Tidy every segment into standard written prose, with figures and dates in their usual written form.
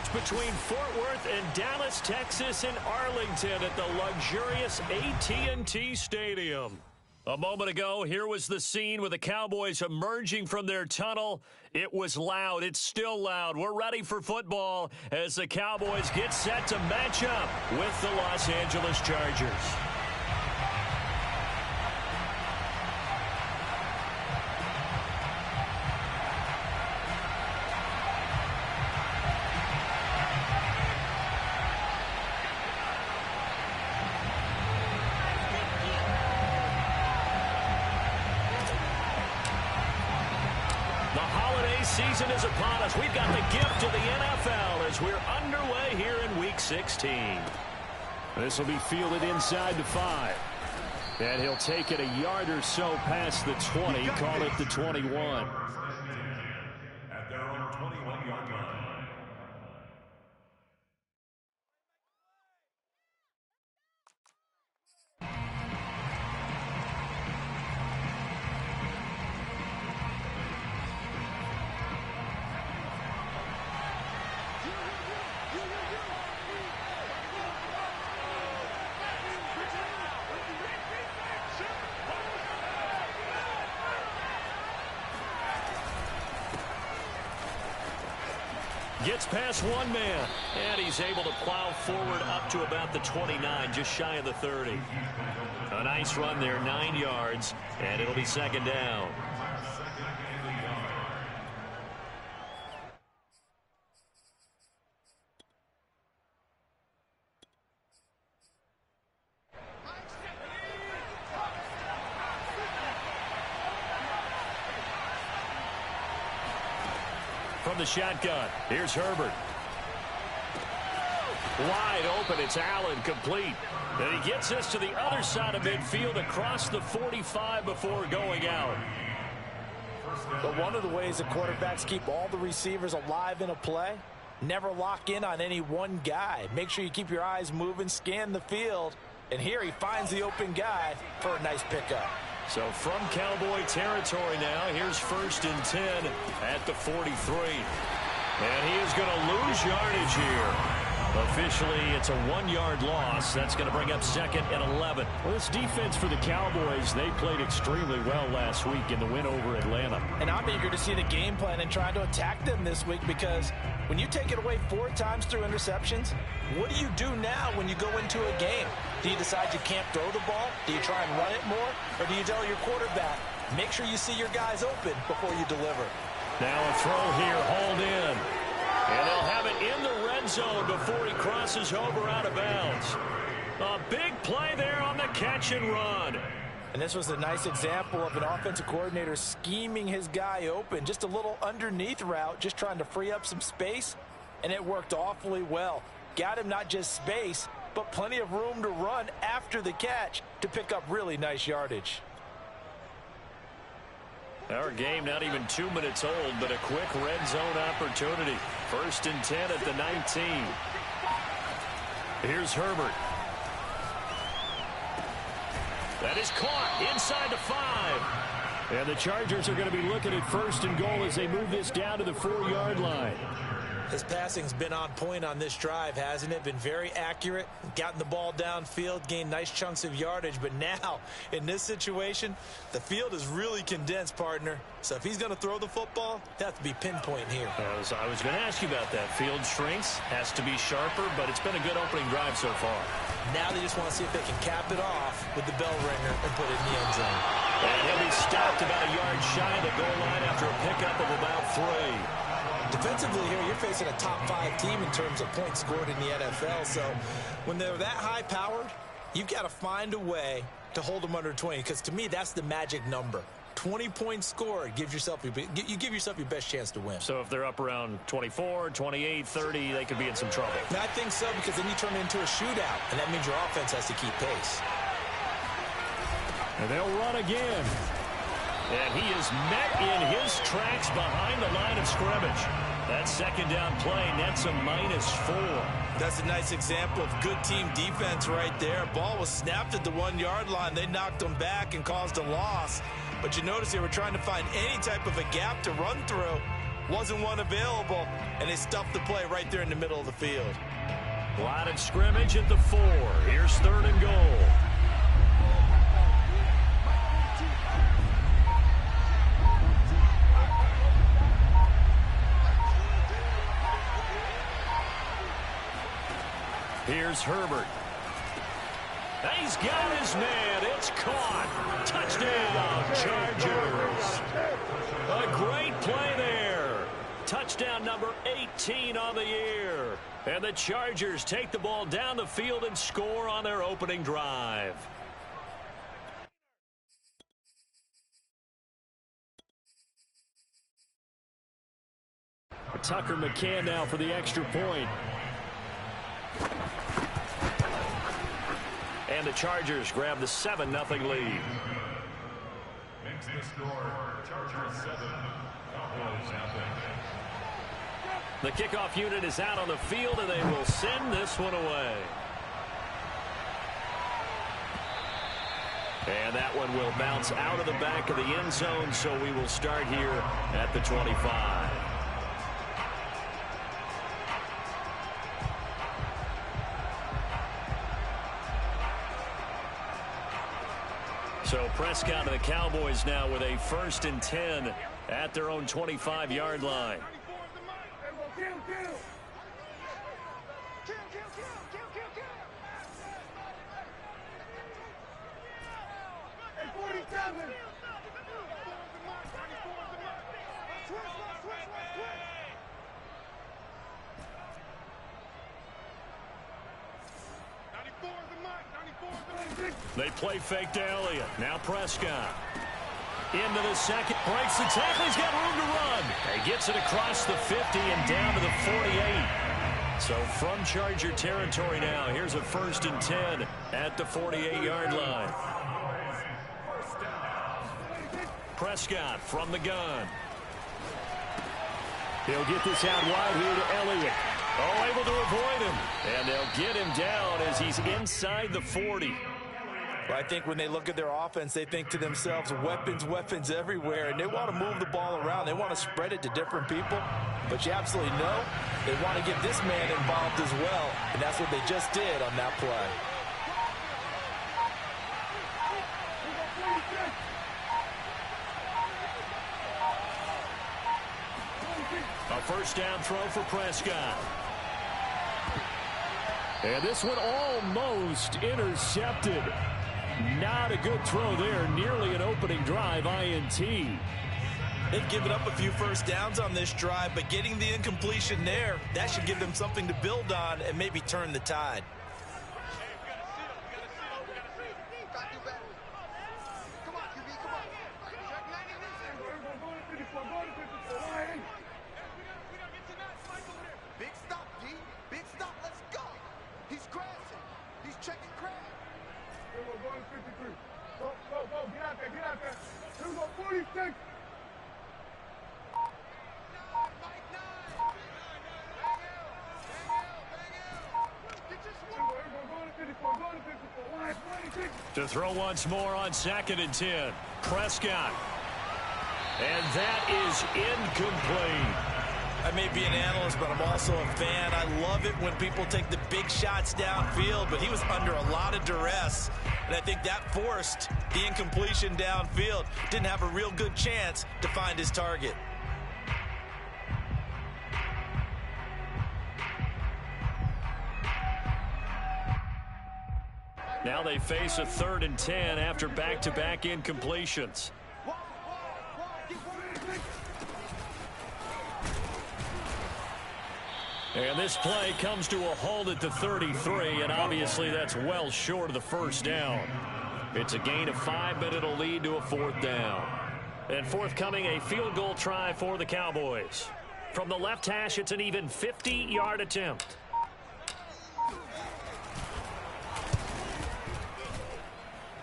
match between Fort Worth and Dallas, Texas in Arlington at the luxurious AT&T Stadium. A moment ago, here was the scene with the Cowboys emerging from their tunnel. It was loud. It's still loud. We're ready for football as the Cowboys get set to match up with the Los Angeles Chargers. Season is upon us. We've got the gift of the NFL as we're underway here in Week 16. This will be fielded inside the 5. And he'll take it a yard or so past the 20, call it the 21. At their own 21-yard line. Gets past one man, and he's able to plow forward up to about the 29, just shy of the 30. A nice run there, 9 yards, and it'll be second down. From the shotgun, here's Herbert. Wide open, it's Allen, complete. And he gets us to the other side of midfield across the 45 before going out. But one of the ways that quarterbacks keep all the receivers alive in a play, never lock in on any one guy. Make sure you keep your eyes moving, scan the field. And here he finds the open guy for a nice pickup. So from Cowboy territory now, here's 1st and 10 at the 43. And he is going to lose yardage here. Officially, it's a 1-yard loss. That's going to bring up 2nd and 11. Well, this defense for the Cowboys, they played extremely well last week in the win over Atlanta. And I'm eager to see the game plan and trying to attack them this week, because when you take it away 4 times through interceptions, what do you do now when you go into a game? Do you decide you can't throw the ball? Do you try and run it more? Or do you tell your quarterback, make sure you see your guys open before you deliver? Now a throw here, hauled in. And they'll have it in the red zone before he crosses over out of bounds. A big play there on the catch and run. And this was a nice example of an offensive coordinator scheming his guy open. Just a little underneath route, just trying to free up some space. And it worked awfully well. Got him not just space, but plenty of room to run after the catch to pick up really nice yardage. Our game not even 2 minutes old, but a quick red zone opportunity. 1st and 10 at the 19. Here's Herbert. That is caught inside the 5. And the Chargers are going to be looking at 1st and goal as they move this down to the 4-yard line. His passing's been on point on this drive, hasn't it? Been very accurate, gotten the ball downfield, gained nice chunks of yardage. But now, in this situation, the field is really condensed, partner. So if he's going to throw the football, it has to be pinpoint here. I was going to ask you about that. Field shrinks, has to be sharper, but it's been a good opening drive so far. Now they just want to see if they can cap it off with the bell ringer and put it in the end zone. And he'll be stopped about a yard shy of the goal line after a pickup of about 3. Defensively here, you're facing a top-5 team in terms of points scored in the NFL. So when they're that high-powered, you've got to find a way to hold them under 20. Because to me, that's the magic number. 20 points scored gives yourself you give yourself your best chance to win. So if they're up around 24, 28, 30, they could be in some trouble. Now, I think so, because then you turn it into a shootout, and that means your offense has to keep pace. And they'll run again. And he is met in his tracks behind the line of scrimmage. That 2nd down play nets a -4. That's a nice example of good team defense right there. Ball was snapped at the 1-yard line. They knocked him back and caused a loss. But you notice they were trying to find any type of a gap to run through. Wasn't one available, and they stuffed the play right there in the middle of the field. Line of scrimmage at the 4. Here's 3rd and goal. Here's Herbert. He's got his man. It's caught. Touchdown, Chargers. A great play there. Touchdown number 18 on the year. And the Chargers take the ball down the field and score on their opening drive. Tucker McCann now for the extra point. And the Chargers grab the 7-0 lead. Makes the score Chargers 7, Cowboys nothing. The kickoff unit is out on the field, and they will send this one away. And that one will bounce out of the back of the end zone, so we will start here at the 25. So Prescott and the Cowboys now with a 1st and 10 at their own 25-yard line. They play fake to Elliott. Now Prescott. Into the second. Breaks the tackle. He's got room to run. He gets it across the 50 and down to the 48. So from Charger territory now, here's a 1st and 10 at the 48-yard line. Prescott from the gun. He'll get this out wide here to Elliott. Oh, able to avoid him. And they'll get him down as he's inside the 40. Well, I think when they look at their offense, they think to themselves, weapons, weapons everywhere, and they want to move the ball around. They want to spread it to different people, but you absolutely know they want to get this man involved as well, and that's what they just did on that play. A 1st down throw for Prescott. And this one almost intercepted. Not a good throw there. Nearly an opening drive INT. They've given up a few 1st downs on this drive, but getting the incompletion there, that should give them something to build on and maybe turn the tide. Big stop, D. Big stop. Let's go. He's crashing. He's checking crash. We're going 53. Go. Get out there. Here we go, 46. To throw once more on 2nd and 10. Prescott. And that is incomplete. I may be an analyst, but I'm also a fan. I love it when people take the big shots downfield, but he was under a lot of duress, and I think that forced the incompletion downfield. Didn't have a real good chance to find his target. Now they face a 3rd and 10 after back-to-back incompletions. And this play comes to a halt at the 33, and obviously that's well short of the 1st down. It's a gain of 5, but it'll lead to a 4th down. And forthcoming, a field goal try for the Cowboys. From the left hash, it's an even 50-yard attempt.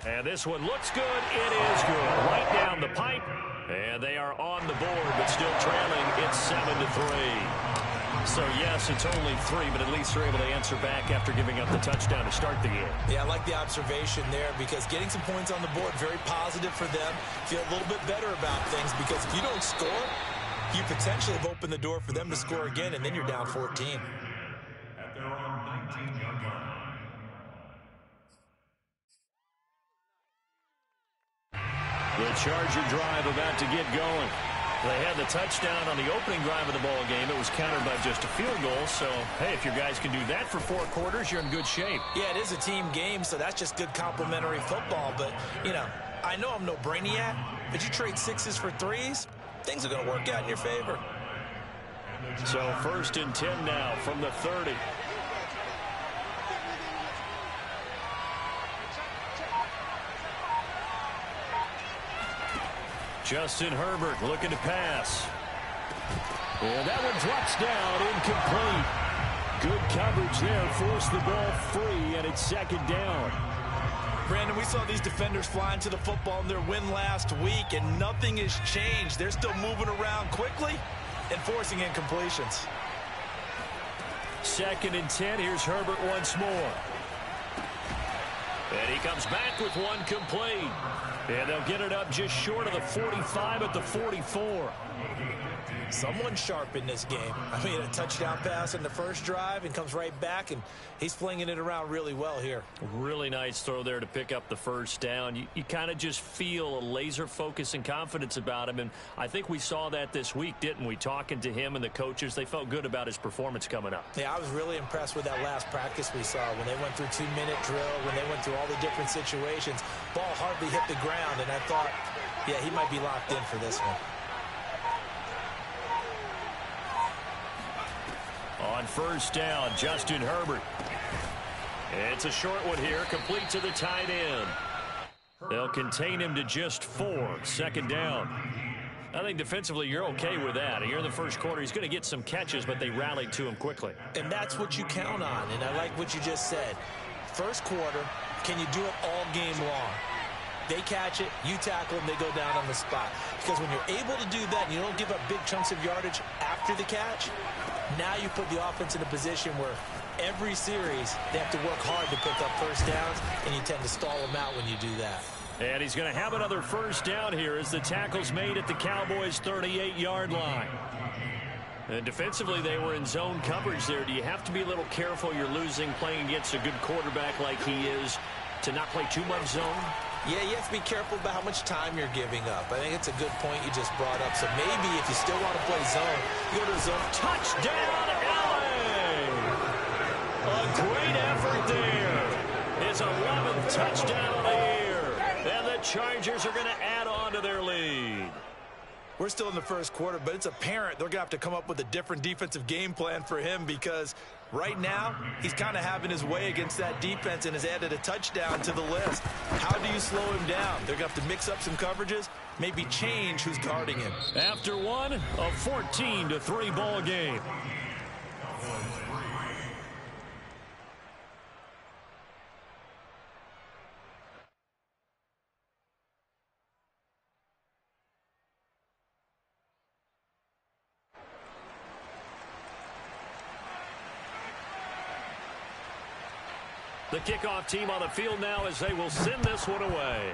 And this one looks good. It is good. Right down the pipe. And they are on the board, but still trailing. It's 7-3. So, yes, it's only 3, but at least they're able to answer back after giving up the touchdown to start the game. Yeah, I like the observation there because getting some points on the board, very positive for them. Feel a little bit better about things because if you don't score, You potentially have opened the door for them to score again, and then you're down 14. At their own 19-yard line. The Charger drive about to get going. They had the touchdown on the opening drive of the ball game. It was countered by just a field goal. So, hey, if your guys can do that for 4 quarters, you're in good shape. Yeah, it is a team game, so that's just good complimentary football. But, you know, I know I'm no brainiac, but you trade 6s for 3s, things are going to work out in your favor. So 1st and 10 now from the 30. Justin Herbert looking to pass. And that one drops down, incomplete. Good coverage there, forced the ball free, and it's 2nd down. Brandon, we saw these defenders flying to the football in their win last week, and nothing has changed. They're still moving around quickly and forcing incompletions. 2nd and 10, here's Herbert once more. And he comes back with one complete. And they'll get it up just short of the 45 at the 44. Someone sharp in this game. I mean, a touchdown pass in the first drive and comes right back, and he's flinging it around really well here. Really nice throw there to pick up the 1st down. You kind of just feel a laser focus and confidence about him, and I think we saw that this week, didn't we? Talking to him and the coaches, they felt good about his performance coming up. Yeah, I was really impressed with that last practice we saw when they went through 2-minute drill, when they went through all the different situations. Ball hardly hit the ground, and I thought, yeah, he might be locked in for this one. On 1st down, Justin Herbert. It's a short one here, complete to the tight end. They'll contain him to just 4, 2nd down. I think defensively you're okay with that. Here in the first quarter, he's going to get some catches, but they rallied to him quickly. And that's what you count on, and I like what you just said. First quarter, can you do it all game long? They catch it, you tackle them, they go down on the spot. Because when you're able to do that and you don't give up big chunks of yardage after the catch, now you put the offense in a position where every series they have to work hard to pick up 1st downs, and you tend to stall them out when you do that. And he's going to have another 1st down here as the tackle's made at the Cowboys' 38-yard line. And defensively, they were in zone coverage there. Do you have to be a little careful? You're losing, playing against a good quarterback like he is, to not play too much zone? Yeah, you have to be careful about how much time you're giving up. I think it's a good point you just brought up. So maybe if you still want to play zone, you go to zone. Touchdown, LA! A great effort there. His 11th touchdown of the year. And the Chargers are going to add on to their lead. We're still in the first quarter, but it's apparent they're going to have to come up with a different defensive game plan for him, because right now he's kind of having his way against that defense and has added a touchdown to the list. How do you slow him down? They're going to have to mix up some coverages, maybe change who's guarding him. After one, a 14-3 ball game. The kickoff team on the field now as they will send this one away.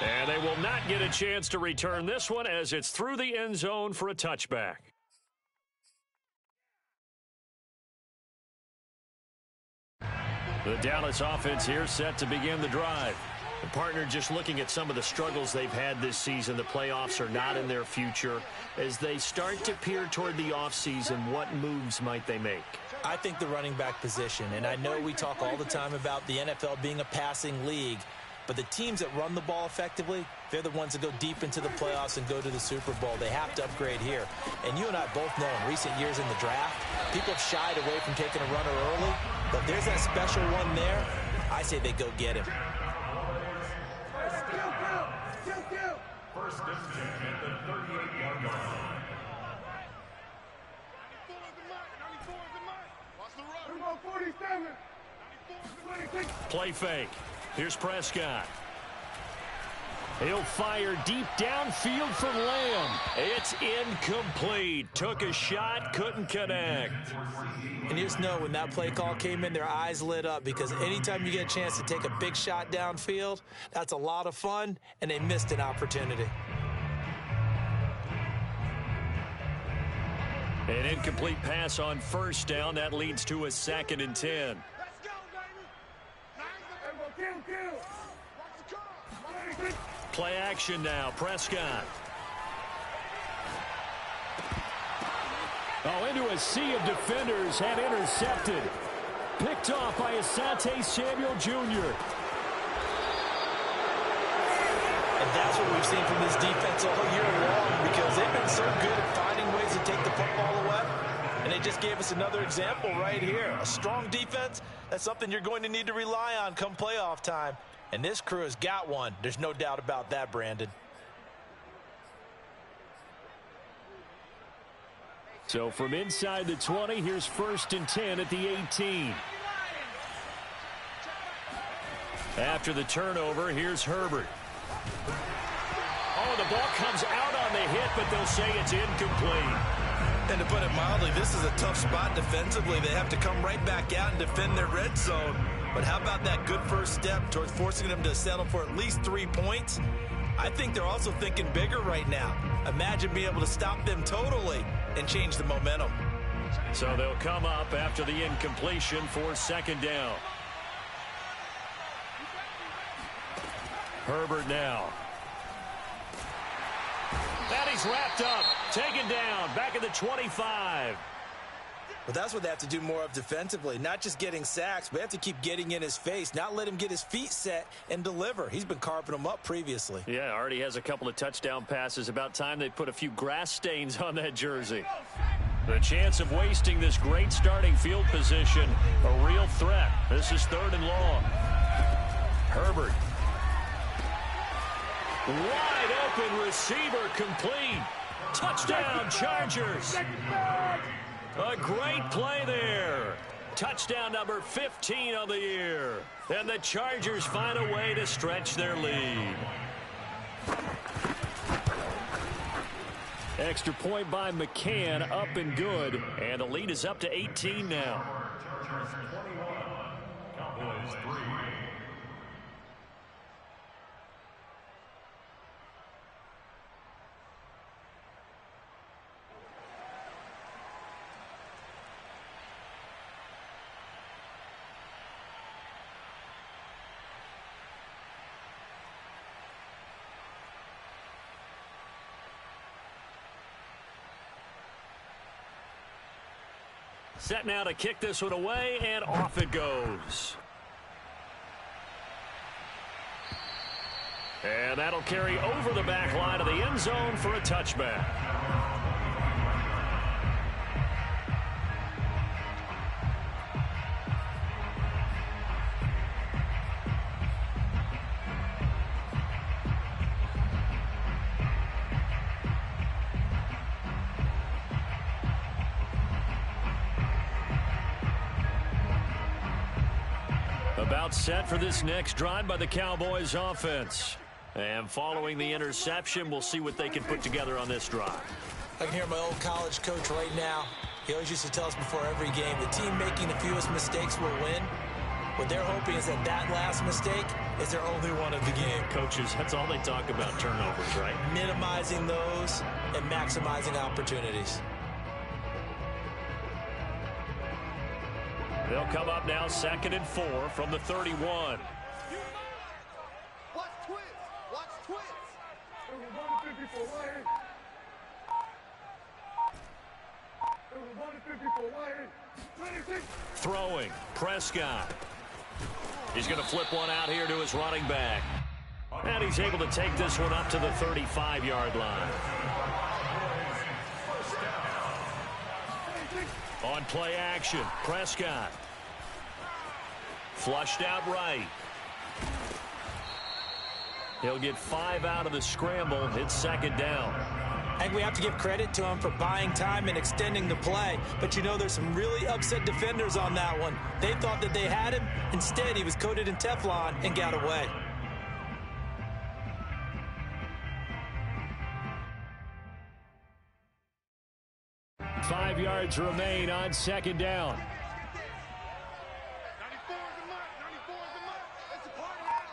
And they will not get a chance to return this one as it's through the end zone for a touchback. The Dallas offense here set to begin the drive. The partner just looking at some of the struggles they've had this season. The playoffs are not in their future. As they start to peer toward the offseason, what moves might they make? I think the running back position, and I know we talk all the time about the NFL being a passing league, but the teams that run the ball effectively, they're the ones that go deep into the playoffs and go to the Super Bowl. They have to upgrade here. And you and I both know in recent years in the draft, people have shied away from taking a runner early, but if there's that special one there, I say they go get him. First and 10 at the 38-yard line. Play fake. Here's Prescott. He'll fire deep downfield for Lamb. It's incomplete. Took a shot, couldn't connect. And you just know when that play call came in, their eyes lit up, because anytime you get a chance to take a big shot downfield, that's a lot of fun, and they missed an opportunity. An incomplete pass on first down. That leads to a 2nd and 10. Let's go, baby. Kill. Watch the car. Play action now. Prescott. Oh, into a sea of defenders and intercepted. Picked off by Asante Samuel Jr. And that's what we've seen from this defense all year long, because they've been so good at finding ways to take the football away. And they just gave us another example right here. A strong defense, that's something you're going to need to rely on come playoff time. And this crew has got one. There's no doubt about that, Brandon. So from inside the 20, here's 1st and 10 at the 18. After the turnover, here's Herbert. Oh, the ball comes out on the hit, but they'll say it's incomplete. And to put it mildly, this is a tough spot defensively. They have to come right back out and defend their red zone. But how about that good first step towards forcing them to settle for at least 3 points? I think they're also thinking bigger right now. Imagine being able to stop them totally and change the momentum. So they'll come up after the incompletion for 2nd down. Herbert now. And he's wrapped up, taken down, back at the 25. But that's what they have to do more of defensively, not just getting sacks, but they have to keep getting in his face, not let him get his feet set and deliver. He's been carving them up previously. Yeah, already has a couple of touchdown passes. About time they put a few grass stains on that jersey. The chance of wasting this great starting field position, a real threat. This is 3rd and long. Herbert. Wide open receiver, complete. Touchdown, Chargers. A great play there. Touchdown number 15 of the year. And the Chargers find a way to stretch their lead. Extra point by McCann, up and good. And the lead is up to 18 now. Chargers 21, Cowboys 3. Set now to kick this one away, and off it goes. And that'll carry over the back line of the end zone for a touchback. About set for this next drive by the Cowboys offense. And following the interception, we'll see what they can put together on this drive. I can hear my old college coach right now. He always used to tell us before every game, the team making the fewest mistakes will win. What they're hoping is that that last mistake is their only one of the game. Coaches, that's all they talk about, turnovers, right? Minimizing those and maximizing opportunities. They'll come up now 2nd and 4 from the 31. Watch twist. Watch twist. Throwing, Prescott. He's going to flip one out here to his running back. And he's able to take this one up to the 35-yard line. On play action, Prescott. Flushed out right. He'll get 5 out of the scramble. It's 2nd down. I think we have to give credit to him for buying time and extending the play. But you know, there's some really upset defenders on that one. They thought that they had him. Instead, he was coated in Teflon and got away. 5 yards remain on second down. 94 is the mark. 94 is the mark. It's a party now.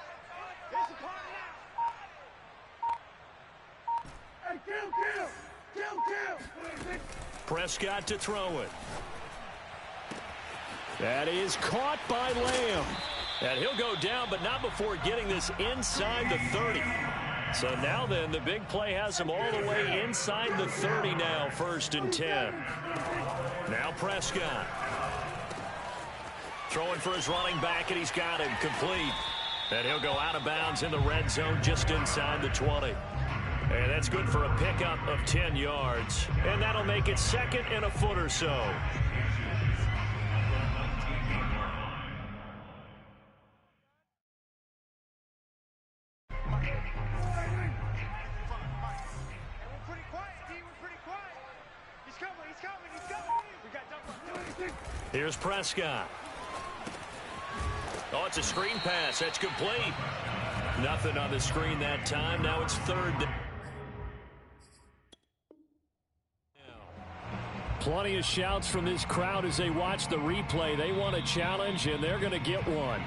It's a party now. Hey, kill. Prescott to throw it. That is caught by Lamb. And he'll go down, but not before getting this inside the 30. So now then, the big play has him all the way inside the 30 now, 1st and 10. Now Prescott. Throwing for his running back, and he's got him complete. And he'll go out of bounds in the red zone just inside the 20. And that's good for a pickup of 10 yards. And that'll make it 2nd and a foot or so. Here's Prescott. Oh, it's a screen pass. That's complete. Nothing on the screen that time. Now it's 3rd. Plenty of shouts from this crowd as they watch the replay. They want a challenge, and they're going to get one.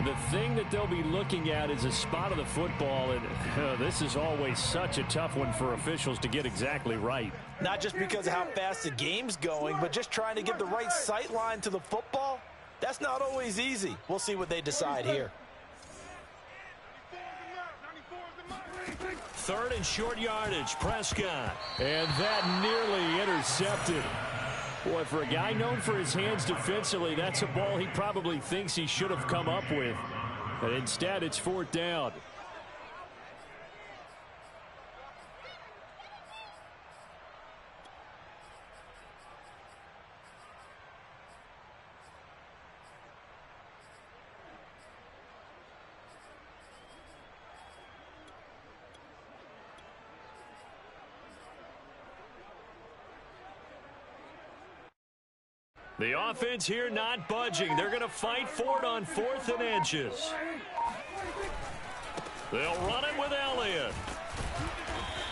The thing that they'll be looking at is a spot of the football, and this is always such a tough one for officials to get exactly right. Not just because of how fast the game's going, but just trying to get the right sight line to the football. That's not always easy. We'll see what they decide here. 3rd and short yardage, Prescott. And that nearly intercepted. Boy, for a guy known for his hands defensively, that's a ball he probably thinks he should have come up with. But instead, it's 4th down. The offense here not budging. They're going to fight for it on 4th and inches. They'll run it with Elliott.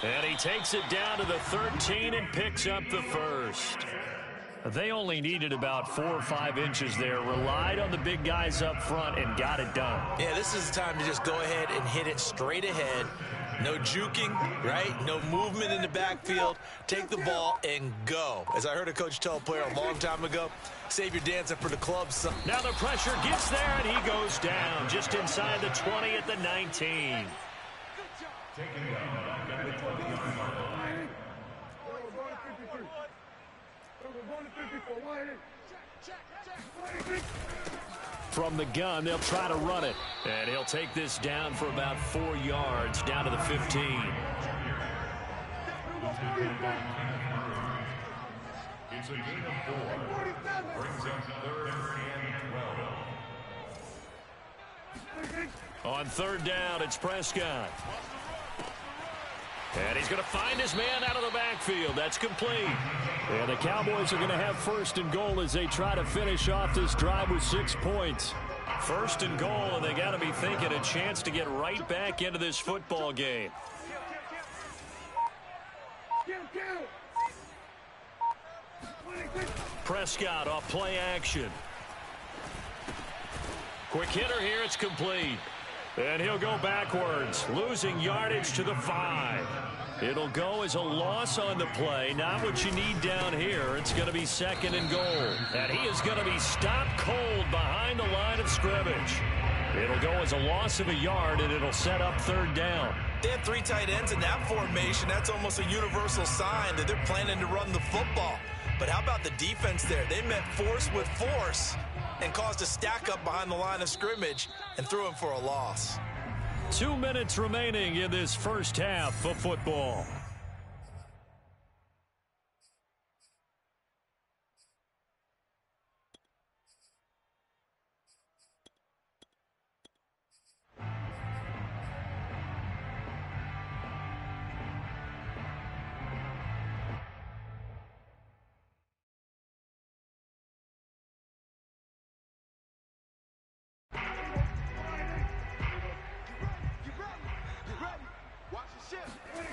And he takes it down to the 13 and picks up the 1st. They only needed about 4 or 5 inches there. Relied on the big guys up front and got it done. Yeah, this is the time to just go ahead and hit it straight ahead. No juking, right? No movement in the backfield. Take the ball and go. As I heard a coach tell a player a long time ago, save your dancing for the club, son. Now the pressure gets there, and he goes down just inside the 20 at the 19. From the gun, they'll try to run it. And he'll take this down for about 4 yards, down to the 15. It's a gain of 4. Brings up 3rd and 12. On 3rd down, it's Prescott. And he's going to find his man out of the backfield. That's complete. And the Cowboys are going to have 1st and goal as they try to finish off this drive with 6 points. 1st and goal, and they got to be thinking a chance to get right back into this football game. Prescott off play action. Quick hitter here, it's complete. And he'll go backwards, losing yardage to the 5. It'll go as a loss on the play. Not what you need down here. It's going to be 2nd and goal. And he is going to be stopped cold behind the line of scrimmage. It'll go as a loss of a yard, and it'll set up 3rd down. They have 3 tight ends in that formation. That's almost a universal sign that they're planning to run the football. But how about the defense there? They met force with force and caused a stack up behind the line of scrimmage and threw him for a loss. 2 minutes remaining in this first half of football.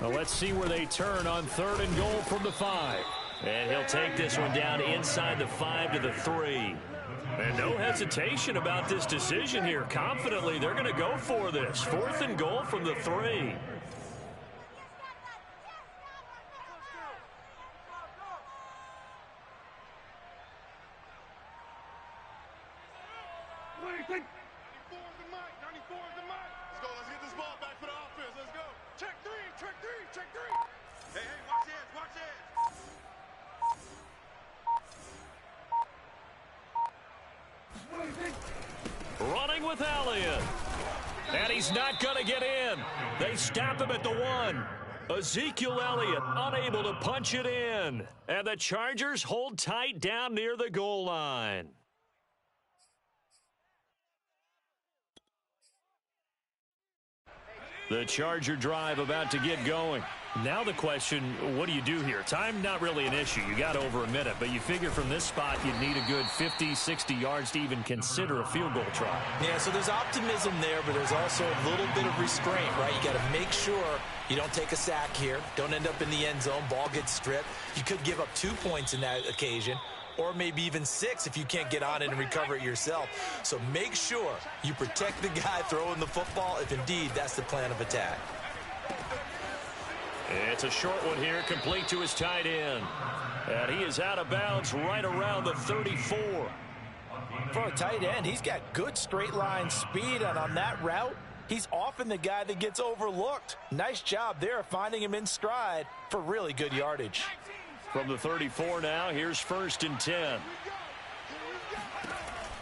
Well, let's see where they turn on 3rd and goal from the 5. And he'll take this one down inside the 5 to the 3. And no hesitation about this decision here. Confidently, they're going to go for this. 4th and goal from the 3. Running with Elliott. And he's not going to get in. They stop him at the 1. Ezekiel Elliott unable to punch it in. And the Chargers hold tight down near the goal line. The Charger drive about to get going. Now the question, what do you do here? Time not really an issue. You got over a minute, but you figure from this spot you'd need a good 50, 60 yards to even consider a field goal try. Yeah, so there's optimism there, but there's also a little bit of restraint, right? You got to make sure you don't take a sack here. Don't end up in the end zone. Ball gets stripped. You could give up 2 points in that occasion, or maybe even 6 if you can't get on it and recover it yourself. So make sure you protect the guy throwing the football if indeed that's the plan of attack. It's a short one here, complete to his tight end. And he is out of bounds right around the 34. For a tight end, he's got good straight line speed, and on that route, he's often the guy that gets overlooked. Nice job there finding him in stride for really good yardage. From the 34 now, here's 1st and 10.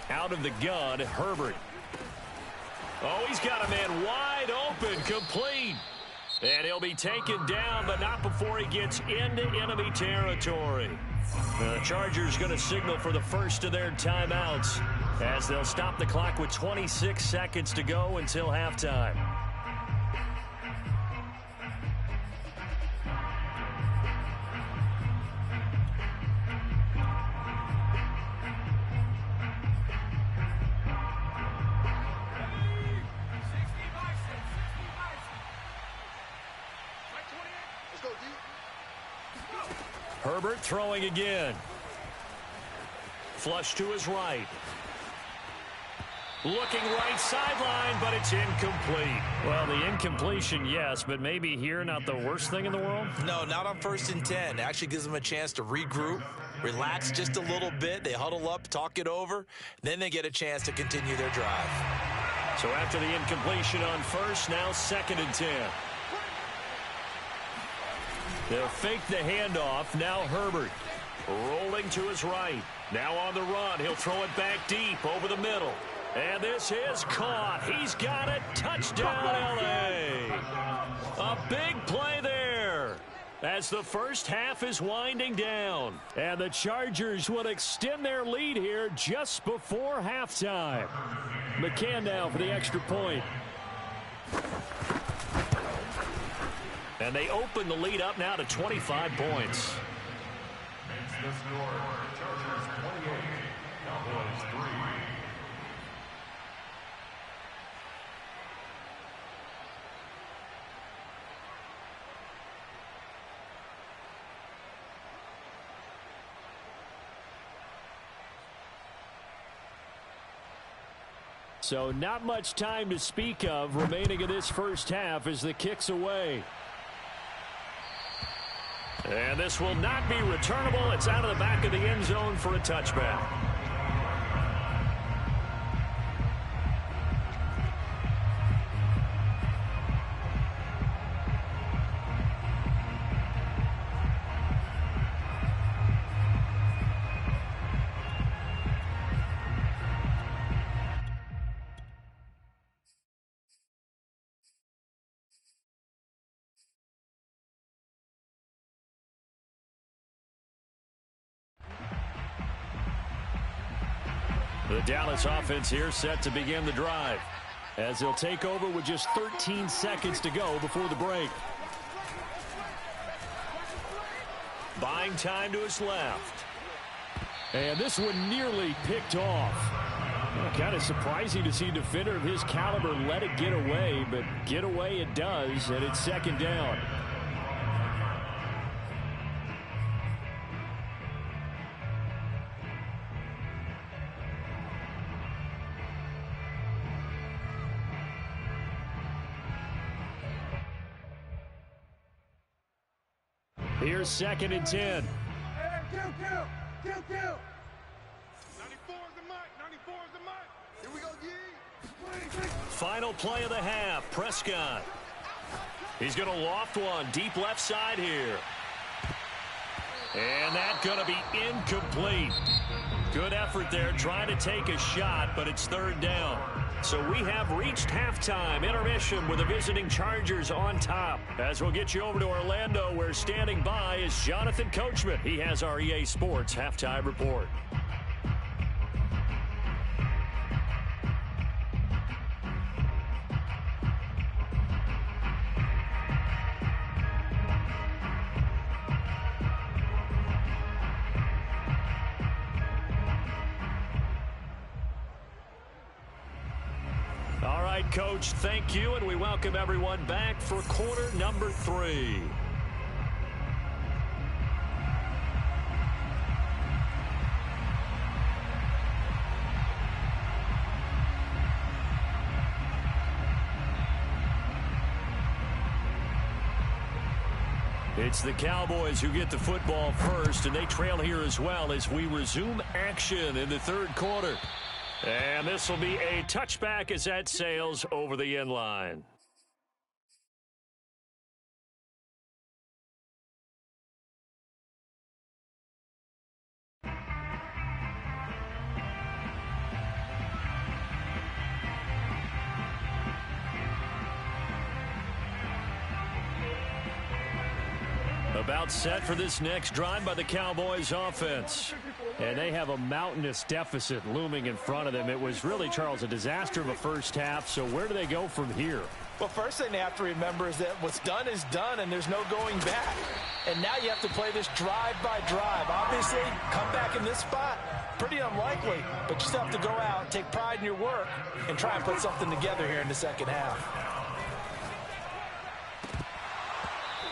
Out of the gun, Herbert. Oh, he's got a man wide open, complete. And he'll be taken down, but not before he gets into enemy territory. The Chargers going to signal for the first of their timeouts as they'll stop the clock with 26 seconds to go until halftime. Herbert throwing again. Flush to his right. Looking right sideline, but it's incomplete. Well, the incompletion, yes, but maybe here not the worst thing in the world? No, not on 1st and 10. Actually gives them a chance to regroup, relax just a little bit. They huddle up, talk it over, then they get a chance to continue their drive. So after the incompletion on 1st, now 2nd and 10. They'll fake the handoff. Now Herbert rolling to his right. Now on the run. He'll throw it back deep over the middle. And this is caught. He's got it. Touchdown, L.A. A big play there as the first half is winding down. And the Chargers will extend their lead here just before halftime. McCann now for the extra point. And they open the lead up now to 25 points. Makes the score. Chargers 28, Cowboys 3. So not much time to speak of remaining in this first half as the kick's away. And this will not be returnable. It's out of the back of the end zone for a touchback. The Dallas offense here set to begin the drive as they'll take over with just 13 seconds to go before the break. Buying time to his left. And this one nearly picked off. Well, kind of surprising to see a defender of his caliber let it get away, but get away it does, and it's 2nd down. Here's 2nd and 10. Hey, kill. 94 is the mark. 94 is the mark. Here we go, Yee. Final play of the half. Prescott. He's going to loft one deep left side here. And that's going to be incomplete. Good effort there trying to take a shot, but it's 3rd down. So we have reached halftime. Intermission with the visiting Chargers on top. As we'll get you over to Orlando, where standing by is Jonathan Coachman. He has our EA Sports halftime report. All right, Coach, thank you, and we welcome everyone back for quarter number 3. It's the Cowboys who get the football first, and they trail here as well as we resume action in the 3rd quarter. And this will be a touchback as that sails over the end line. About set for this next drive by the Cowboys offense. And they have a mountainous deficit looming in front of them. It was really, Charles, a disaster of a first half. So where do they go from here? Well, first thing they have to remember is that what's done is done, and there's no going back. And now you have to play this drive by drive. Obviously, come back in this spot, pretty unlikely. But you still have to go out, take pride in your work, and try and put something together here in the second half.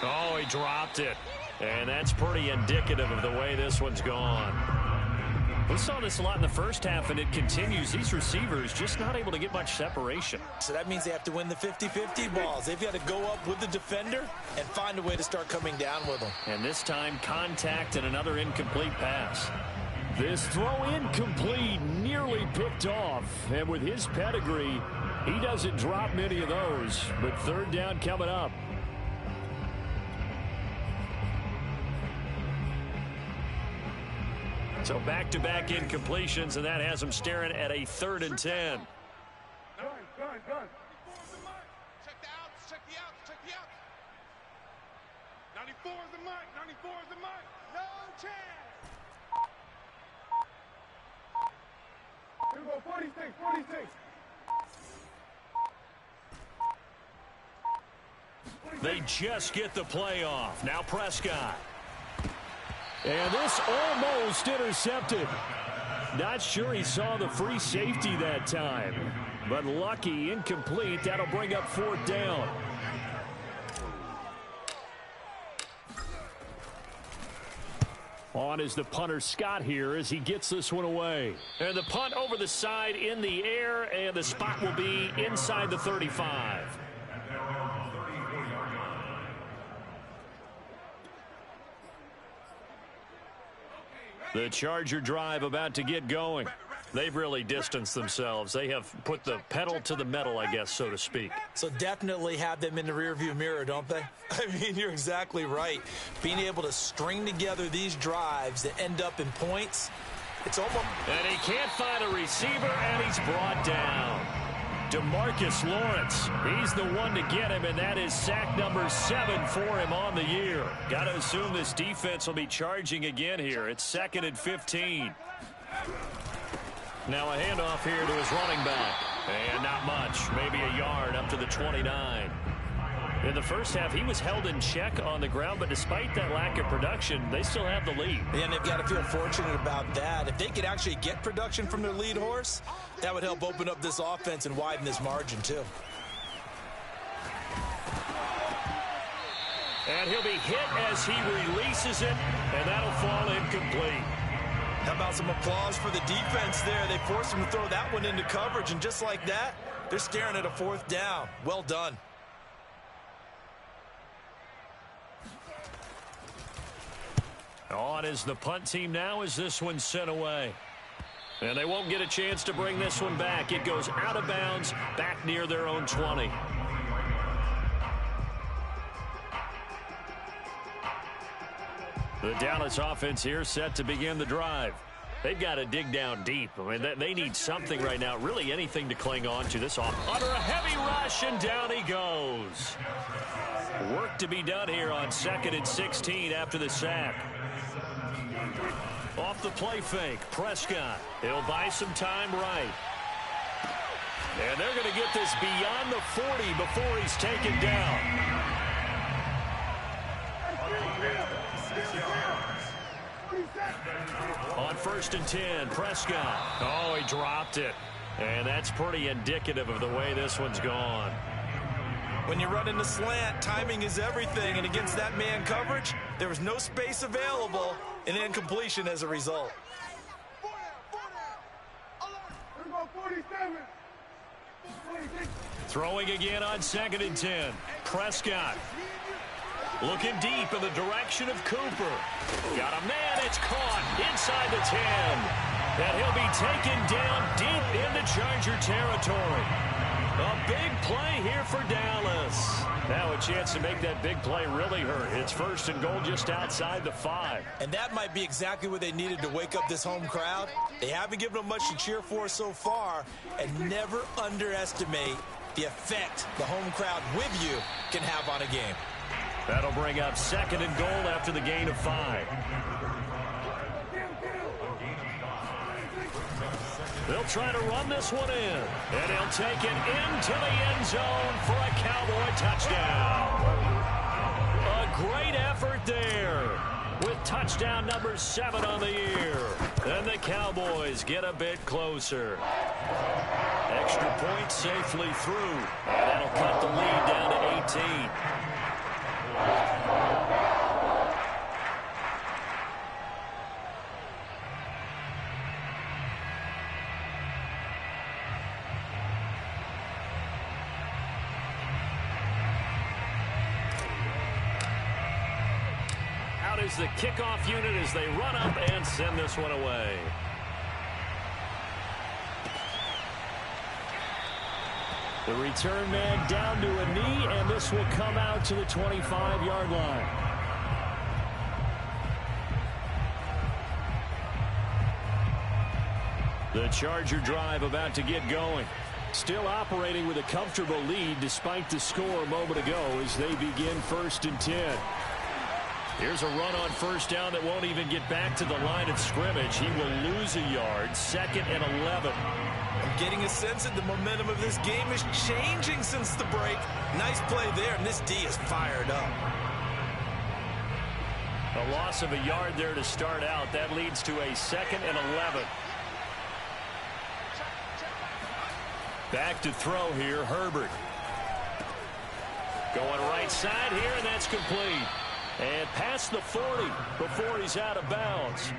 Oh, he dropped it. And that's pretty indicative of the way this one's gone. We saw this a lot in the first half, and it continues. These receivers just not able to get much separation. So that means they have to win the 50-50 balls. They've got to go up with the defender and find a way to start coming down with them. And this time, contact and another incomplete pass. This throw incomplete, nearly picked off. And with his pedigree, he doesn't drop many of those. But 3rd down coming up. So back-to-back incompletions, and that has them staring at a 3rd and 10. Gun. Check the outs, check the outs, check the outs. 94 is the mark, 94 is the mark. No chance. Here we go, 46. They just get the play off. Now Prescott. And this almost intercepted. Not sure he saw the free safety that time. But lucky, incomplete. That'll bring up 4th down. On is the punter Scott here as he gets this one away. And the punt over the side in the air, and the spot will be inside the 35. The Charger drive about to get going. They've really distanced themselves. They have put the pedal to the metal, I guess, so to speak. So definitely have them in the rearview mirror, don't they? I mean, you're exactly right. Being able to string together these drives that end up in points, it's almost... And he can't find a receiver, and he's brought down. DeMarcus Lawrence, he's the one to get him, and that is sack number 7 for him on the year. Got to assume this defense will be charging again here. It's 2nd and 15. Now a handoff here to his running back. And not much, maybe a yard up to the 29. In the first half, he was held in check on the ground, but despite that lack of production, they still have the lead. And they've got to feel fortunate about that. If they could actually get production from their lead horse, that would help open up this offense and widen this margin, too. And he'll be hit as he releases it, and that'll fall incomplete. How about some applause for the defense there? They forced him to throw that one into coverage, and just like that, they're staring at a 4th down. Well done. On is the punt team now as this one's sent away. And they won't get a chance to bring this one back. It goes out of bounds back near their own 20. The Dallas offense here set to begin the drive. They've got to dig down deep. I mean, they need something right now, really anything to cling on to. This off under a heavy rush, and down he goes. Work to be done here on 2nd and 16 after the sack. Off the play fake, Prescott. He'll buy some time right. And they're going to get this beyond the 40 before he's taken down. On 1st and 10, Prescott. Oh, he dropped it. And that's pretty indicative of the way this one's gone. When you run in the slant, timing is everything. And against that man coverage, there was no space available, and incompletion as a result. Throwing again on 2nd and 10. Prescott. Looking deep in the direction of Cooper. Got a man, it's caught inside the 10. And he'll be taken down deep into Charger territory. A big play here for Dallas. Now a chance to make that big play really hurt. It's 1st and goal just outside the 5. And that might be exactly what they needed to wake up this home crowd. They haven't given them much to cheer for so far. And never underestimate the effect the home crowd with you can have on a game. That'll bring up 2nd and goal after the gain of 5. They'll try to run this one in. And he'll take it into the end zone for a Cowboy touchdown. A great effort there with touchdown number 7 on the year. And the Cowboys get a bit closer. Extra point safely through. And that'll cut the lead down to 18. Out is the kickoff unit as they run up and send this one away. The return man down to a knee, and this will come out to the 25-yard line. The Charger drive about to get going. Still operating with a comfortable lead despite the score a moment ago as they begin 1st and 10. Here's a run on 1st down that won't even get back to the line of scrimmage. He will lose a yard. 2nd and 11. I'm getting a sense that the momentum of this game is changing since the break. Nice play there, and this D is fired up. A loss of a yard there to start out. That leads to a 2nd and 11. Back to throw here, Herbert. Going right side here, and that's complete. And past the 40 before he's out of bounds.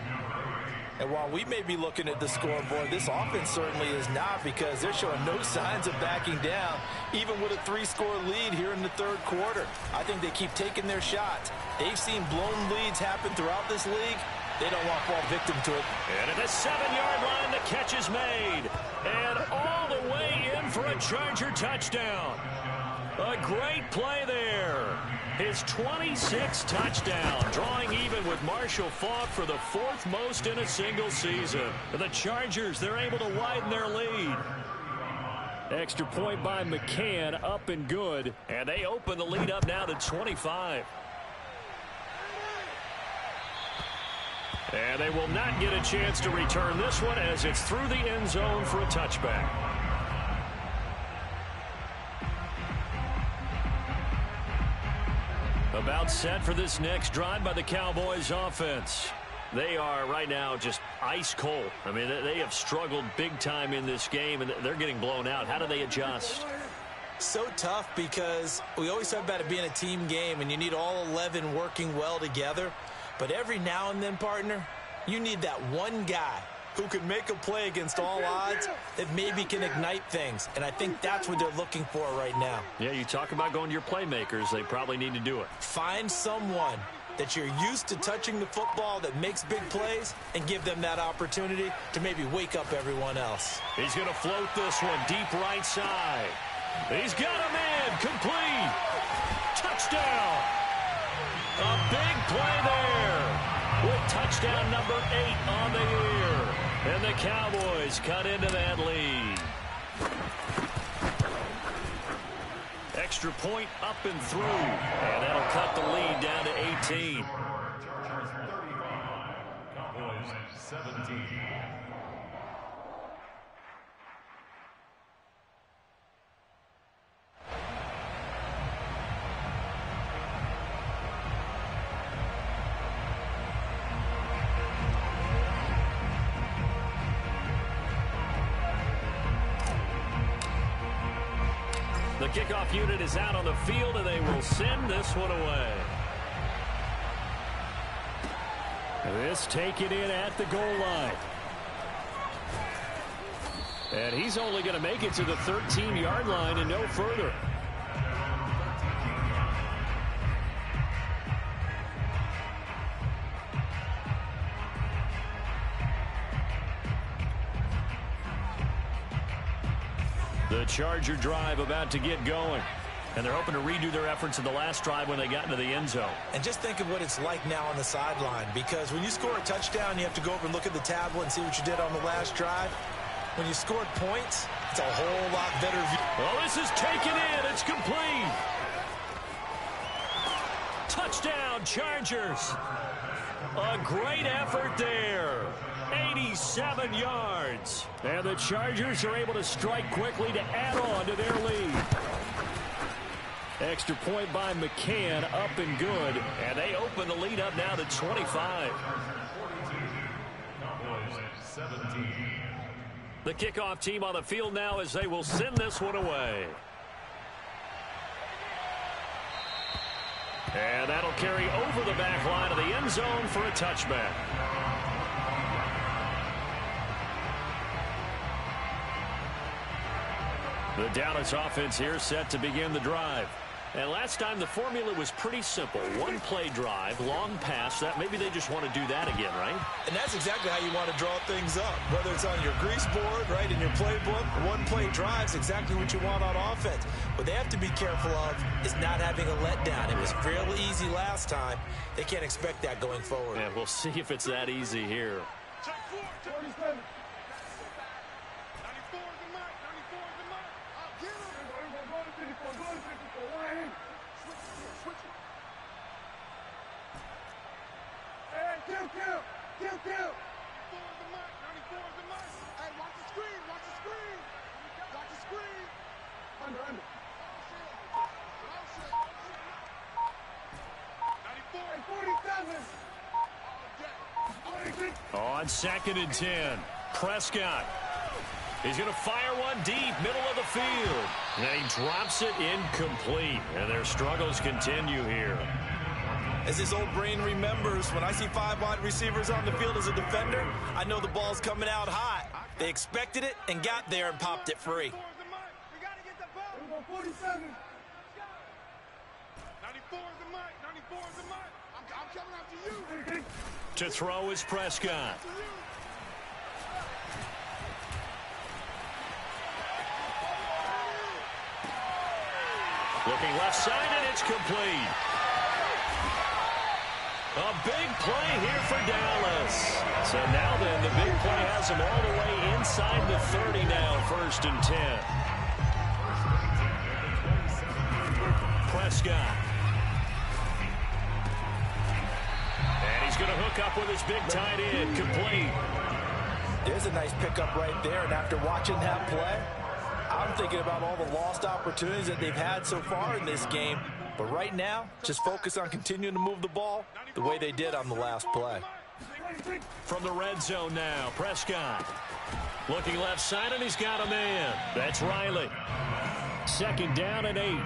And while we may be looking at the scoreboard, this offense certainly is not, because they're showing no signs of backing down, even with a 3-score lead here in the 3rd quarter. I think they keep taking their shots. They've seen blown leads happen throughout this league. They don't want to fall victim to it. And at the 7-yard line, the catch is made. And all the way in for a Charger touchdown. A great play there. His 26th touchdown, drawing even with Marshall Faulk for the 4th most in a single season. The Chargers, they're able to widen their lead. Extra point by McCann, up and good. And they open the lead up now to 25. And they will not get a chance to return this one as it's through the end zone for a touchback. About set for this next drive by the Cowboys offense. They are right now just ice cold. I mean, they have struggled big time in this game, and they're getting blown out. How do they adjust? So tough, because we always talk about it being a team game, and you need all 11 working well together. But every now and then, partner, you need that one guy who can make a play against all odds that maybe can ignite things. And I think that's what they're looking for right now. Yeah, you talk about going to your playmakers. They probably need to do it. Find someone that you're used to touching the football that makes big plays and give them that opportunity to maybe wake up everyone else. He's going to float this one deep right side. He's got him in. Complete. Touchdown. A big play there with touchdown number 8 on the year. And the Cowboys cut into that lead. Extra point up and through. And that'll cut the lead down to 18. Chargers 35, Cowboys 17. The kickoff unit is out on the field, and they will send this one away. This taken in at the goal line. And he's only going to make it to the 13-yard line and no further. The Charger drive about to get going. And they're hoping to redo their efforts in the last drive when they got into the end zone. And just think of what it's like now on the sideline, because when you score a touchdown, you have to go over and look at the tablet and see what you did on the last drive. When you scored points, it's a whole lot better view. Well, this is taken in. It's complete. Touchdown, Chargers. A great effort there. 87 yards. And the Chargers are able to strike quickly to add on to their lead. Extra point by McCann, up and good. And they open the lead up now to 25. The kickoff team on the field now as they will send this one away. And that'll carry over the back line of the end zone for a touchback. The Dallas offense here set to begin the drive. And last time the formula was pretty simple. One play drive, long pass. That maybe they just want to do that again, right? And that's exactly how you want to draw things up. Whether it's on your grease board, right, in your playbook, one play drive's exactly what you want on offense. What they have to be careful of is not having a letdown. It was fairly easy last time. They can't expect that going forward. Yeah, we'll see if it's that easy here. Check 4, 27. 94 is the mark. 94 is the mark. I'll get him. Go to 54. Go to 54. One hand. Switch it. Hey, kill. 94 is the mark. 94 is the mark. Hey, watch the screen. Watch the screen. Watch the screen. Under. 94 and 47. On 2nd and 10, Prescott. He's going to fire one deep, middle of the field. And he drops it incomplete. And their struggles continue here. As his old brain remembers, when I see 5 wide receivers on the field as a defender, I know the ball's coming out hot. They expected it and got there and popped it free. 94 is the mark. 94 is the mark. I'm coming after you. To throw is Prescott. Looking left side, and it's complete. A big play here for Dallas. So now then, the big play has them all the way inside the 30 now, 1st and 10. Prescott. And he's going to hook up with his big tight end, complete. There's a nice pickup right there, and after watching that play, I'm thinking about all the lost opportunities that they've had so far in this game. But right now, just focus on continuing to move the ball the way they did on the last play. From the red zone now, Prescott. Looking left side, and he's got a man. That's Riley. 2nd down and 8. A gain of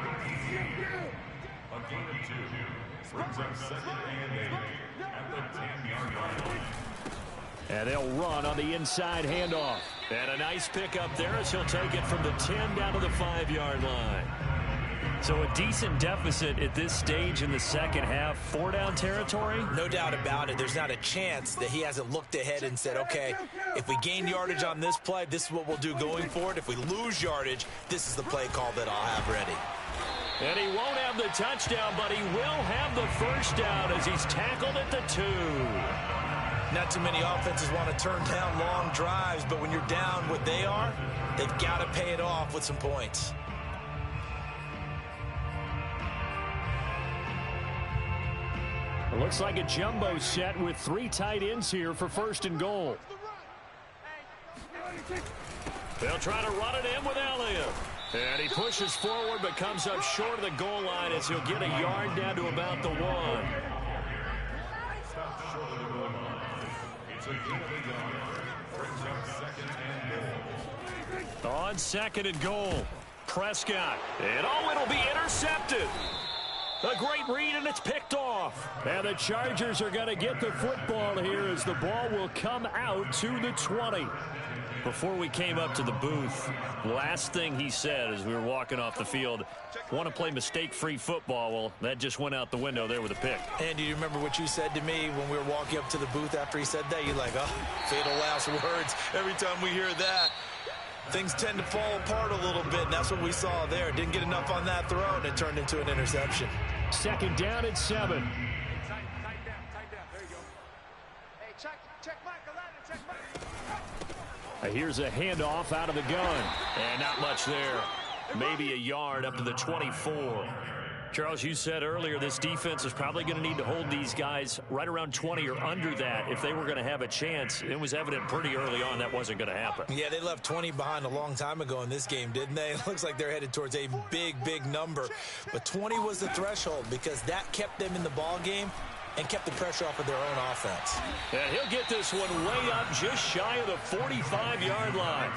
2. Brings up 2nd and 8 at the 10-yard line. And they'll run on the inside handoff. And a nice pickup there as he'll take it from the 10 down to the 5-yard line. So a decent deficit at this stage in the second half. 4-down territory? No doubt about it. There's not a chance that he hasn't looked ahead and said, okay, if we gain yardage on this play, this is what we'll do going forward. If we lose yardage, this is the play call that I'll have ready. And he won't have the touchdown, but he will have the first down as he's tackled at the 2. Not too many offenses want to turn down long drives, but when you're down what they are, they've got to pay it off with some points. It looks like a jumbo set with 3 tight ends here for 1st and goal. They'll try to run it in with Elliott. And he pushes forward but comes up short of the goal line as he'll get a yard down to about the 1. On 2nd and goal. Prescott. And it'll be intercepted. A great read, and it's picked off. And the Chargers are going to get the football here as the ball will come out to the 20. Before we came up to the booth, last thing he said as we were walking off the field, want to play mistake-free football. Well, that just went out the window there with a pick. And do you remember what you said to me when we were walking up to the booth after he said that? You're like, oh, fatal last words. Every time we hear that, things tend to fall apart a little bit, and that's what we saw there. Didn't get enough on that throw, and it turned into an interception. 2nd down and 7. Tight down. There you go. Hey, check Mike. Check Mike. Here's a handoff out of the gun. And not much there. Maybe a yard up to the 24. Charles, you said earlier this defense is probably going to need to hold these guys right around 20 or under that if they were going to have a chance. It was evident pretty early on that wasn't going to happen. Yeah, they left 20 behind a long time ago in this game, didn't they? It looks like they're headed towards a big number. But 20 was the threshold because that kept them in the ball game and kept the pressure off of their own offense. And he'll get this one way up just shy of the 45-yard line.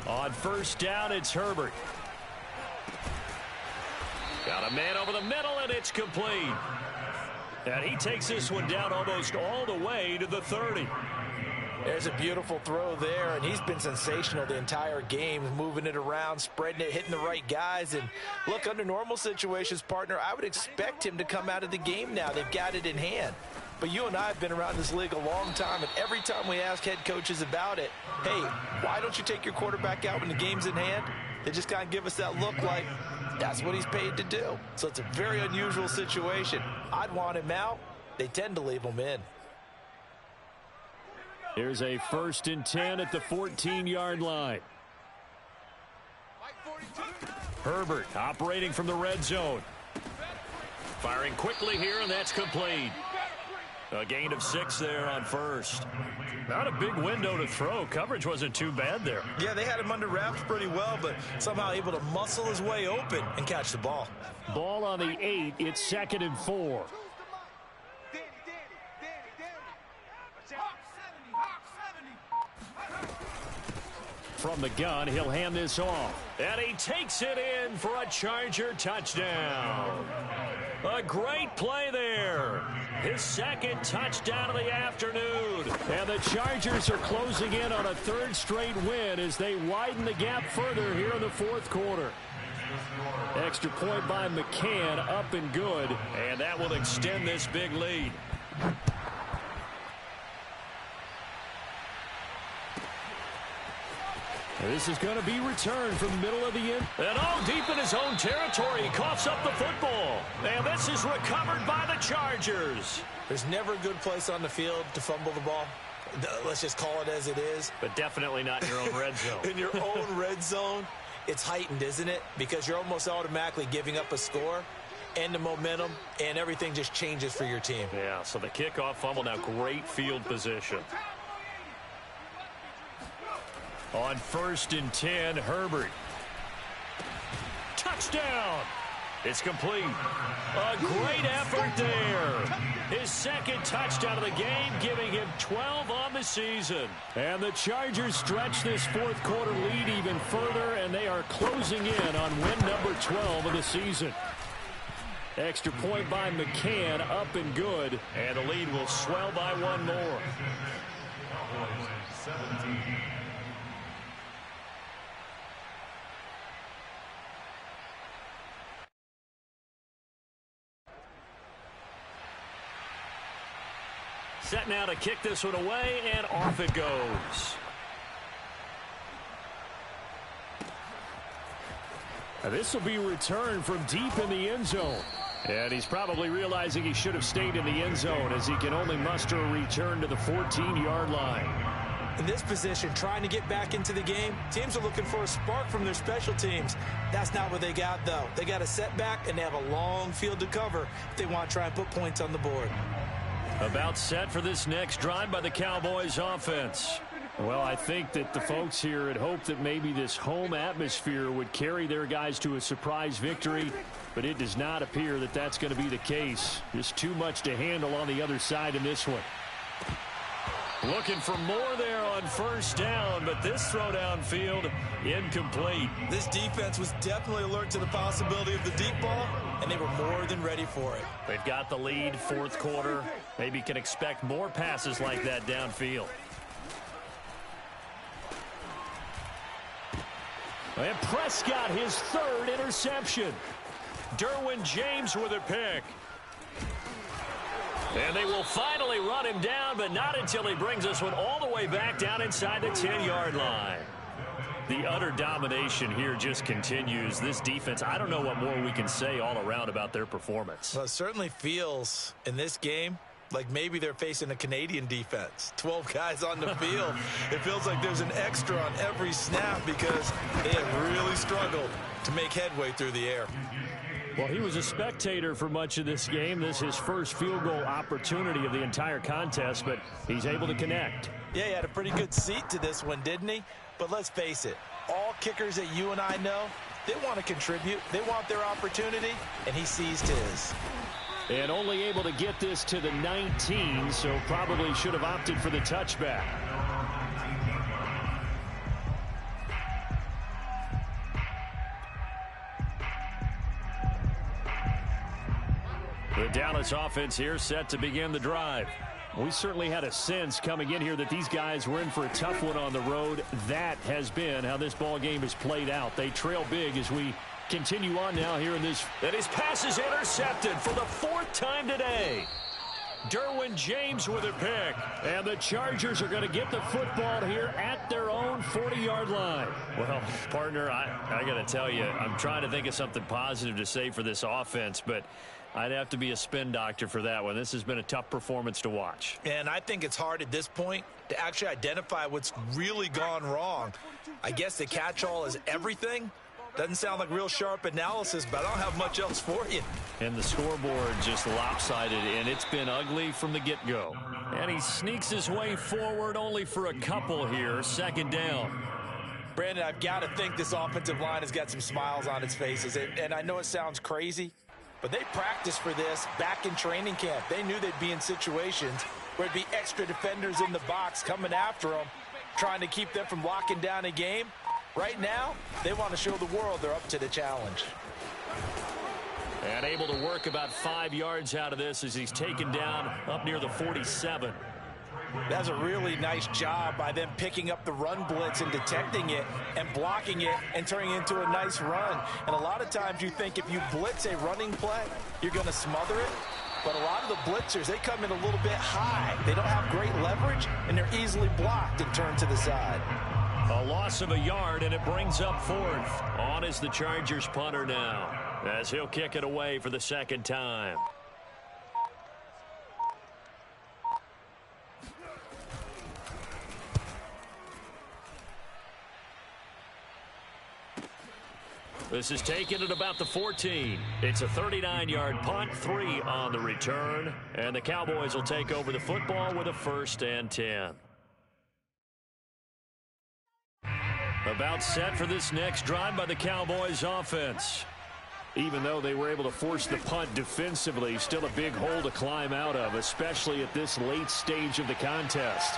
On 1st down, it's Herbert. Got a man over the middle, and it's complete. And he takes this one down almost all the way to the 30. There's a beautiful throw there, and he's been sensational the entire game, moving it around, spreading it, hitting the right guys. And look, under normal situations, partner, I would expect him to come out of the game now. They've got it in hand. But you and I have been around this league a long time, and every time we ask head coaches about it, hey, why don't you take your quarterback out when the game's in hand? They just kind of give us that look like that's what he's paid to do. So it's a very unusual situation. I'd want him out. They tend to leave him in. Here's a 1st and 10 at the 14-yard line. Herbert operating from the red zone. Firing quickly here, and that's complete. A gain of 6 there on 1st. Not a big window to throw. Coverage wasn't too bad there. Yeah, they had him under wraps pretty well, but somehow able to muscle his way open and catch the ball. Ball on the 8. It's 2nd and 4. From the gun, he'll hand this off. And he takes it in for a Charger touchdown. A great play there. His 2nd touchdown of the afternoon. And the Chargers are closing in on a 3rd straight win as they widen the gap further here in the 4th quarter. Extra point by McCann, up and good. And that will extend this big lead. This is going to be returned from the middle of the end. And all deep in his own territory, he coughs up the football. And this is recovered by the Chargers. There's never a good place on the field to fumble the ball. Let's just call it as it is. But definitely not in your own red zone. In your own red zone, it's heightened, isn't it? Because you're almost automatically giving up a score and the momentum, and everything just changes for your team. Yeah, so the kickoff fumble, now great field position. On 1st and 10, Herbert. Touchdown! It's complete. A great effort there. His 2nd touchdown of the game, giving him 12 on the season. And the Chargers stretch this 4th quarter lead even further, and they are closing in on win number 12 of the season. Extra point by McCann, up and good. And the lead will swell by 1 more. Set now to kick this one away, and off it goes. Now this will be returned from deep in the end zone. And he's probably realizing he should have stayed in the end zone as he can only muster a return to the 14-yard line. In this position, trying to get back into the game, teams are looking for a spark from their special teams. That's not what they got, though. They got a setback, and they have a long field to cover if they want to try and put points on the board. About set for this next drive by the Cowboys offense. Well, I think that the folks here had hoped that maybe this home atmosphere would carry their guys to a surprise victory, but it does not appear that that's going to be the case. Just too much to handle on the other side in this one. Looking for more there on first down, but this throw downfield incomplete. This defense was definitely alert to the possibility of the deep ball, and they were more than ready for it. They've got the lead, fourth quarter. Maybe can expect more passes like that downfield. And Prescott, his third interception. Derwin James with a pick. And they will finally run him down, but not until he brings this one all the way back down inside the 10-yard line. The utter domination here just continues. This defense, I don't know what more we can say all around about their performance. Well, it certainly feels in this game like maybe they're facing a Canadian defense. 12 guys on the field. It feels like there's an extra on every snap because they have really struggled to make headway through the air. Well, he was a spectator for much of this game. This is his first field goal opportunity of the entire contest, but he's able to connect. Yeah, he had a pretty good seat to this one, didn't he? But let's face it, all kickers that you and I know, they want to contribute. They want their opportunity, and he seized his. And only able to get this to the 19, so probably should have opted for the touchback. The Dallas offense here set to begin the drive. We certainly had a sense coming in here that these guys were in for a tough one on the road. That has been how this ball game has played out. They trail big as we continue on now here in this. And his pass is intercepted for the fourth time today. Derwin James with a pick. And the Chargers are going to get the football here at their own 40-yard line. Well, partner, I got to tell you, I'm trying to think of something positive to say for this offense, but I'd have to be a spin doctor for that one. This has been a tough performance to watch. And I think it's hard at this point to actually identify what's really gone wrong. I guess the catch-all is everything. Doesn't sound like real sharp analysis, but I don't have much else for you. And the scoreboard just lopsided, and it's been ugly from the get-go. And he sneaks his way forward only for a couple here. Second down. Brandon, I've got to think this offensive line has got some smiles on its faces. And I know it sounds crazy, but they practiced for this back in training camp. They knew they'd be in situations where there'd be extra defenders in the box coming after them, trying to keep them from locking down a game. Right now, they want to show the world they're up to the challenge. And able to work about 5 yards out of this as he's taken down up near the 47. That's a really nice job by them picking up the run blitz and detecting it and blocking it and turning it into a nice run. And a lot of times you think if you blitz a running play, you're going to smother it. But a lot of the blitzers, they come in a little bit high. They don't have great leverage, and they're easily blocked and turned to the side. A loss of a yard, and it brings up fourth. On is the Chargers punter now, as he'll kick it away for the second time. This is taken at about the 14. It's a 39-yard punt, 3 on the return, and the Cowboys will take over the football with a 1st and 10. About set for this next drive by the Cowboys offense. Even though they were able to force the punt defensively, still a big hole to climb out of, especially at this late stage of the contest.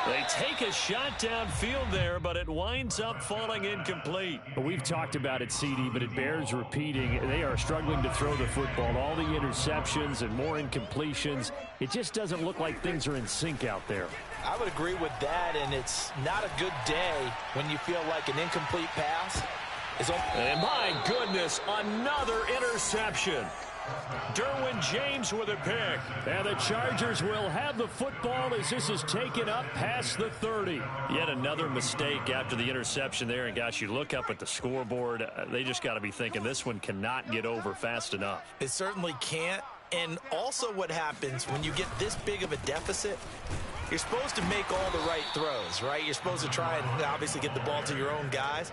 They take a shot downfield there, but it winds up falling incomplete. We've talked about it, CD, but it bears repeating. They are struggling to throw the football. All the interceptions and more incompletions. It just doesn't look like things are in sync out there. I would agree with that, and it's not a good day when you feel like an incomplete pass And my goodness, another interception. Derwin James with a pick. And the Chargers will have the football as this is taken up past the 30. Yet another mistake after the interception there. And gosh, you look up at the scoreboard, they just got to be thinking this one cannot get over fast enough. It certainly can't. And also what happens when you get this big of a deficit, you're supposed to make all the right throws, right? You're supposed to try and obviously get the ball to your own guys.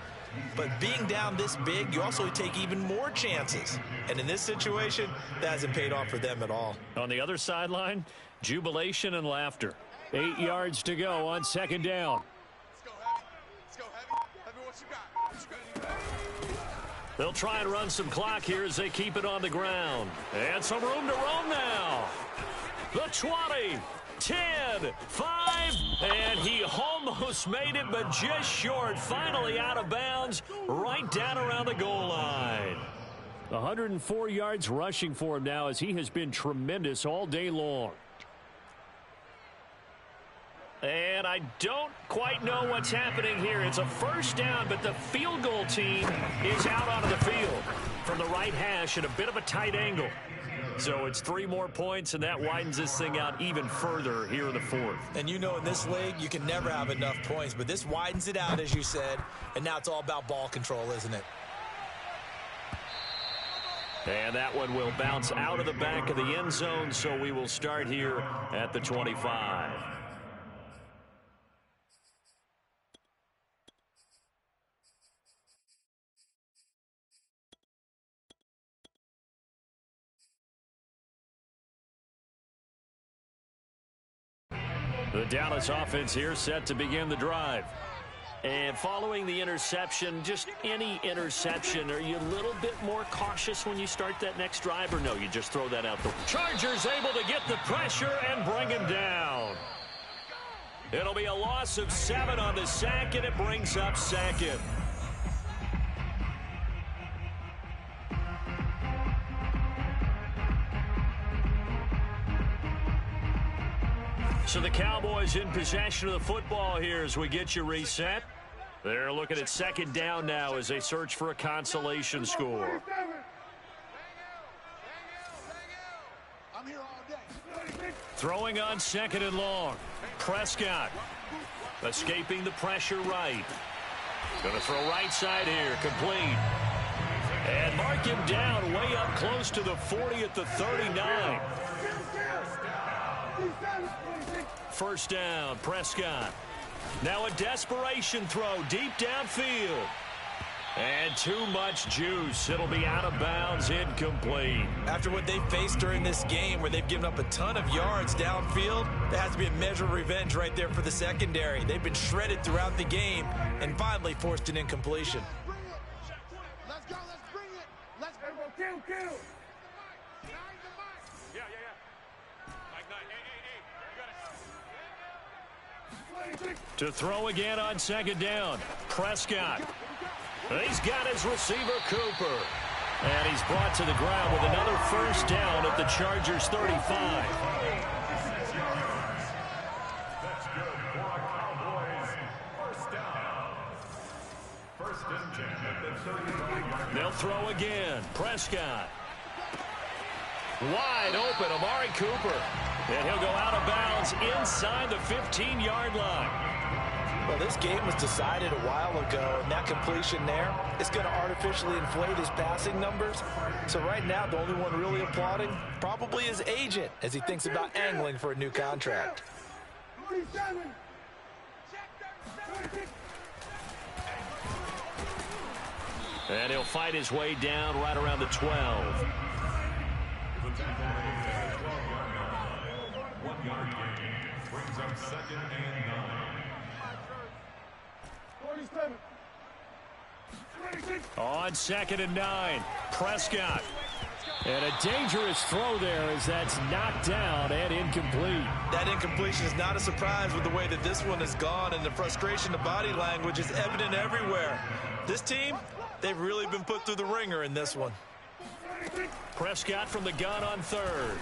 But being down this big, you also take even more chances. And in this situation, that hasn't paid off for them at all. On the other sideline, jubilation and laughter. 8 yards to go on second down. Let's go, Heavy. Let's go, Heavy. Heavy, what you got? What you got? They'll try and run some clock here as they keep it on the ground. And some room to roam now. The 20, 10, 5, and he almost made it, but just short. Finally out of bounds, right down around the goal line. 104 yards rushing for him now as he has been tremendous all day long. And I don't quite know what's happening here. It's a first down, but the field goal team is out onto the field from the right hash at a bit of a tight angle. So it's 3 more points, and that widens this thing out even further here in the fourth. And you know in this league, you can never have enough points, but this widens it out, as you said, and now it's all about ball control, isn't it? And that one will bounce out of the back of the end zone, so we will start here at the 25. The Dallas offense here set to begin the drive. And following the interception, just any interception, are you a little bit more cautious when you start that next drive, or no, you just throw that out the Chargers able to get the pressure and bring him down. It'll be a loss of 7 on the sack, and it brings up second. So the Cowboys in possession of the football here as we get you reset. They're looking at second down now as they search for a consolation score. I'm here all day. Throwing on second and long. Prescott escaping the pressure right. Going to throw right side here. Complete. And mark him down way up close to the 40 at the 39. First down, Prescott. Now a desperation throw deep downfield. And too much juice. It'll be out of bounds, incomplete. After what they faced during this game where they've given up a ton of yards downfield, there has to be a measure of revenge right there for the secondary. They've been shredded throughout the game and finally forced an incompletion. Let's go, let's bring it. Let's go, kill. To throw again on second down. Prescott. He's got his receiver, Cooper. And he's brought to the ground with another first down at the Chargers 35. That's good for a Cowboys first down. First and 10 at the 35-yard. They'll throw again. Prescott. Wide open, Amari Cooper. And he'll go out of bounds inside the 15-yard line. Well, this game was decided a while ago, and that completion there is going to artificially inflate his passing numbers. So right now, the only one really applauding probably his agent as he thinks about angling for a new contract. 47. And he'll fight his way down right around the 12. The tackle made at the 12-yard line. 1 yard gain brings up second and 9. 47. 26. On second and 9, Prescott. And a dangerous throw there as that's knocked down and incomplete. That incompletion is not a surprise with the way that this one has gone, and the frustration of body language is evident everywhere. This team, they've really been put through the ringer in this one. Prescott from the gun on third.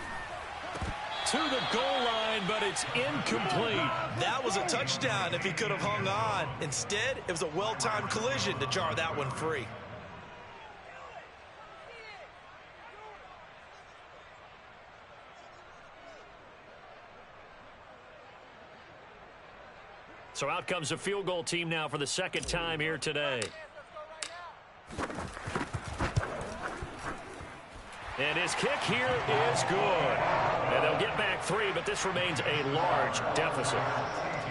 To the goal line, but it's incomplete. That was a touchdown if he could have hung on. Instead, it was a well-timed collision to jar that one free. So out comes a field goal team now for the second time here today. And his kick here is good. And they'll get back 3, but this remains a large deficit.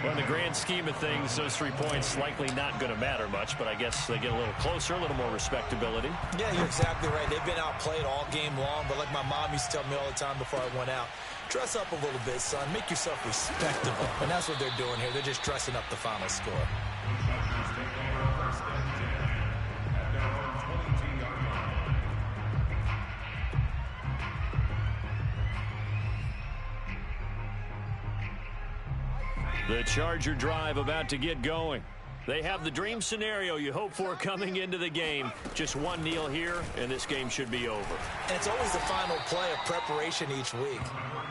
Well, in the grand scheme of things, those 3 points likely not going to matter much, but I guess they get a little closer, a little more respectability. Yeah, you're exactly right. They've been outplayed all game long, but like my mom used to tell me all the time before I went out, dress up a little bit, son. Make yourself respectable. And that's what they're doing here. They're just dressing up the final score. The Charger drive about to get going. They have the dream scenario you hope for coming into the game. Just one kneel here, and this game should be over. And it's always the final play of preparation each week.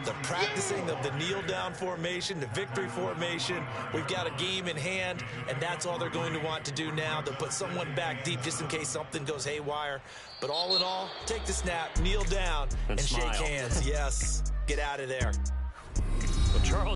The practicing of the kneel-down formation, the victory formation. We've got a game in hand, and that's all they're going to want to do now. They'll put someone back deep just in case something goes haywire. But all in all, take the snap, kneel down, and smile. shake hands. Yes, get out of there. Well, Charles